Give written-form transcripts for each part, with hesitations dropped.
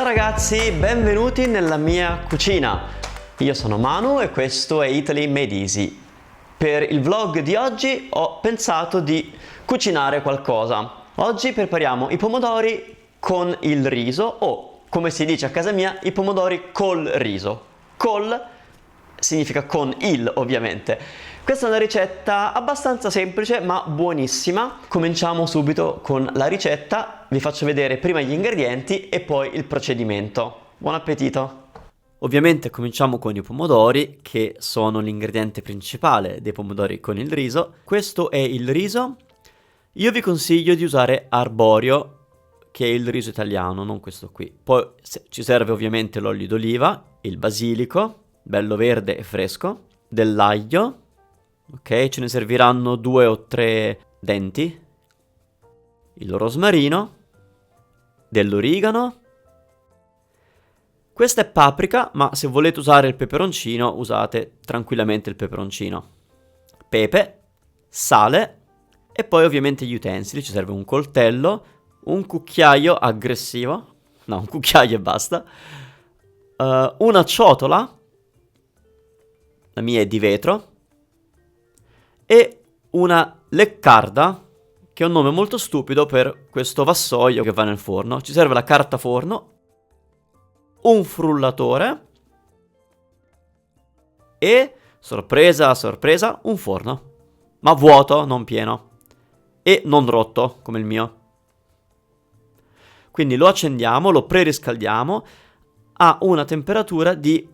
Ciao ragazzi, benvenuti nella mia cucina. Io sono Manu e questo è Italy Made Easy. Per il vlog di oggi ho pensato di cucinare qualcosa. Oggi prepariamo i pomodori con il riso o, come si dice a casa mia, i pomodori col riso. Col significa con il, ovviamente. Questa è una ricetta abbastanza semplice ma buonissima. Cominciamo subito con la ricetta. Vi faccio vedere prima gli ingredienti e poi il procedimento. Buon appetito! Ovviamente cominciamo con i pomodori, che sono l'ingrediente principale dei pomodori con il riso. Questo è il riso. Io vi consiglio di usare arborio, che è il riso italiano, non questo qui. Poi ci serve ovviamente l'olio d'oliva, il basilico, bello verde e fresco, dell'aglio, ok, ce ne serviranno 2 o 3 denti, il rosmarino, dell'origano, questa è paprika, ma se volete usare il peperoncino usate tranquillamente il peperoncino, pepe, sale e poi ovviamente gli utensili. Ci serve un coltello, un cucchiaio aggressivo, no, un cucchiaio e basta, una ciotola, la mia è di vetro, e una leccarda, che è un nome molto stupido per questo vassoio che va nel forno. Ci serve la carta forno, un frullatore e, sorpresa sorpresa, un forno, ma vuoto, non pieno, e non rotto come il mio. Quindi lo accendiamo, lo preriscaldiamo a una temperatura di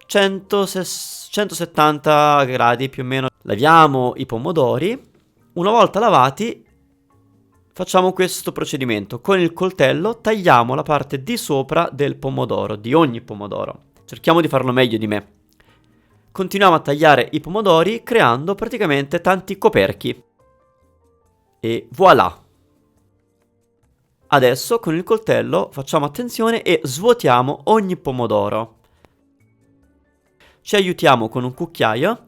170 gradi più o meno. Laviamo i pomodori. Una volta lavati facciamo questo procedimento. Con il coltello tagliamo la parte di sopra del pomodoro, di ogni pomodoro. Cerchiamo di farlo meglio di me. Continuiamo a tagliare i pomodori creando praticamente tanti coperchi. E voilà! Adesso con il coltello facciamo attenzione e svuotiamo ogni pomodoro. Ci aiutiamo con un cucchiaio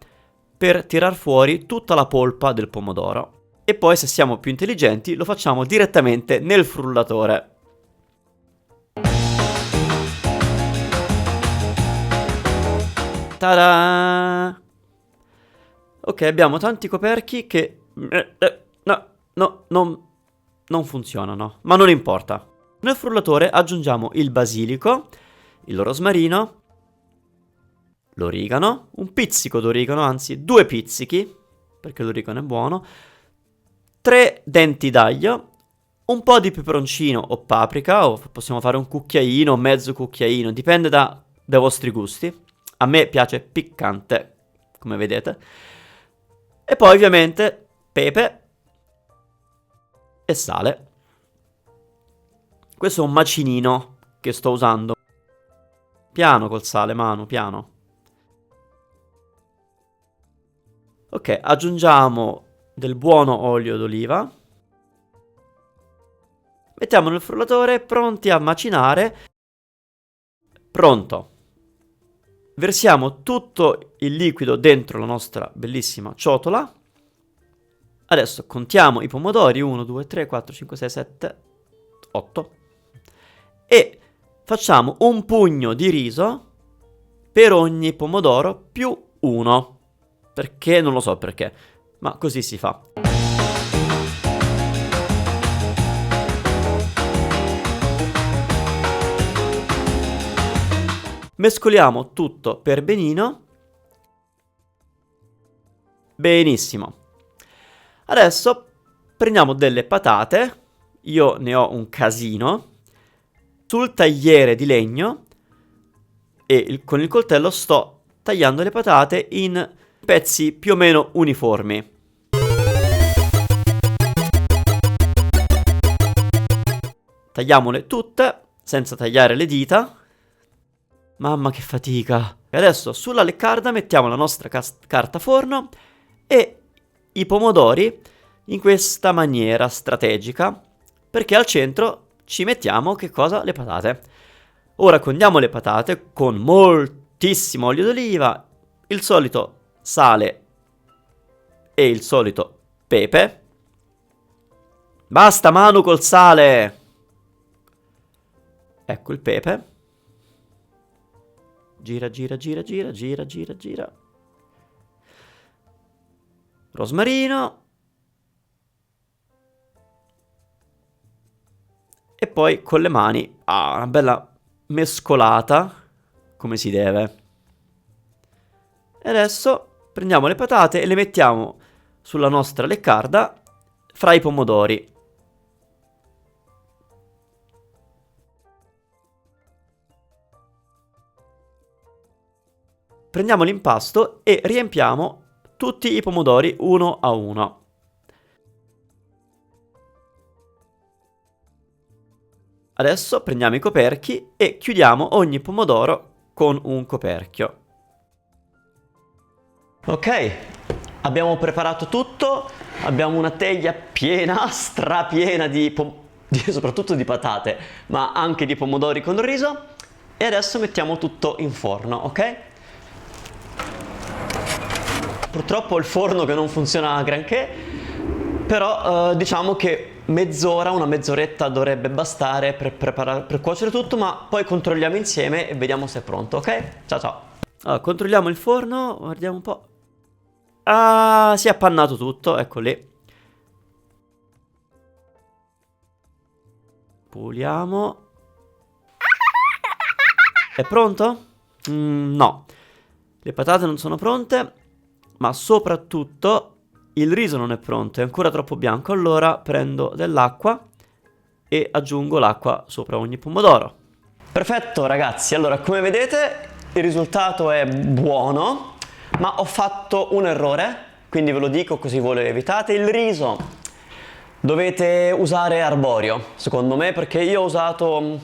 per tirar fuori tutta la polpa del pomodoro. E poi, se siamo più intelligenti, lo facciamo direttamente nel frullatore. Ta-da! Ok, abbiamo tanti coperchi che non funzionano, ma non importa. Nel frullatore aggiungiamo il basilico, il rosmarino, l'origano, un pizzico d'origano, anzi 2 pizzichi, perché l'origano è buono, 3 denti d'aglio, un po' di peperoncino o paprika, o possiamo fare un cucchiaino, mezzo cucchiaino, dipende dai vostri gusti. A me piace piccante, come vedete. E poi ovviamente pepe e sale. Questo è un macinino che sto usando. Piano col sale, Manu, piano. Ok, aggiungiamo del buono olio d'oliva. Mettiamo nel frullatore, pronti a macinare. Pronto. Versiamo tutto il liquido dentro la nostra bellissima ciotola. Adesso contiamo i pomodori, 1, 2, 3, 4, 5, 6, 7, 8. E facciamo un pugno di riso per ogni pomodoro più 1. Perché? Non lo so perché, ma così si fa. Mescoliamo tutto per benino. Benissimo. Adesso prendiamo delle patate, io ne ho un casino, sul tagliere di legno e con il coltello sto tagliando le patate in pezzi più o meno uniformi. Tagliamole tutte senza tagliare le dita. Mamma che fatica. E adesso sulla leccarda mettiamo la nostra carta forno e i pomodori in questa maniera strategica, perché al centro ci mettiamo che cosa? Le patate. Ora condiamo le patate con moltissimo olio d'oliva, il solito sale e il solito pepe. Basta, Manu, col sale! Ecco il pepe. Gira, gira, gira, gira, gira, gira, gira. Rosmarino. E poi con le mani, una bella mescolata, come si deve. E adesso prendiamo le patate e le mettiamo sulla nostra leccarda fra i pomodori. Prendiamo l'impasto e riempiamo tutti i pomodori uno a uno. Adesso prendiamo i coperchi e chiudiamo ogni pomodoro con un coperchio. Ok, abbiamo preparato tutto, abbiamo una teglia piena, strapiena soprattutto di patate, ma anche di pomodori con riso, e adesso mettiamo tutto in forno, ok? Purtroppo il forno che non funziona granché, però diciamo che mezz'ora, una mezz'oretta dovrebbe bastare per cuocere tutto, ma poi controlliamo insieme e vediamo se è pronto, ok? Ciao ciao! Allora, controlliamo il forno, guardiamo un po'. Ah, si è appannato tutto, ecco lì. Puliamo. È pronto? No. Le patate non sono pronte, ma soprattutto il riso non è pronto, è ancora troppo bianco. Allora prendo dell'acqua e aggiungo l'acqua sopra ogni pomodoro. Perfetto ragazzi, allora come vedete il risultato è buono, ma ho fatto un errore, quindi ve lo dico così voi lo evitate. Il riso dovete usare arborio, secondo me, perché io ho usato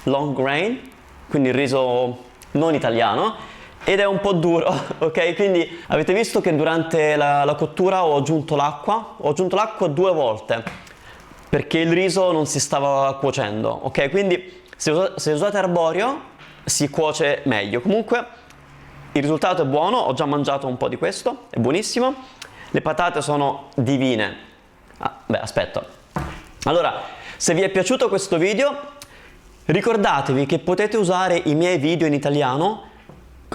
long grain, quindi il riso non italiano, ed è un po' duro, ok? Quindi avete visto che durante la cottura ho aggiunto l'acqua 2 volte, perché il riso non si stava cuocendo, ok? Quindi se usate arborio si cuoce meglio. Comunque il risultato è buono, ho già mangiato un po' di questo, è buonissimo. Le patate sono divine. Aspetta. Allora, se vi è piaciuto questo video, ricordatevi che potete usare i miei video in italiano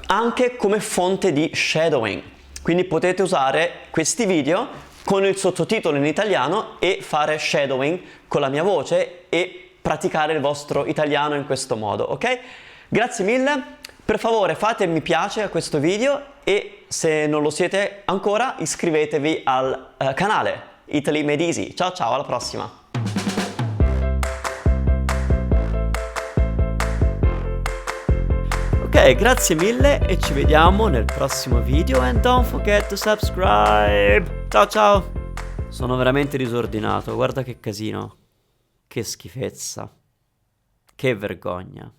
anche come fonte di shadowing. Quindi potete usare questi video con il sottotitolo in italiano e fare shadowing con la mia voce e praticare il vostro italiano in questo modo, ok? Grazie mille, per favore fate mi piace a questo video e se non lo siete ancora iscrivetevi al canale Italy Made Easy. Ciao ciao, alla prossima! Ok, grazie mille e ci vediamo nel prossimo video and don't forget to subscribe! Ciao ciao! Sono veramente disordinato, guarda che casino, che schifezza, che vergogna.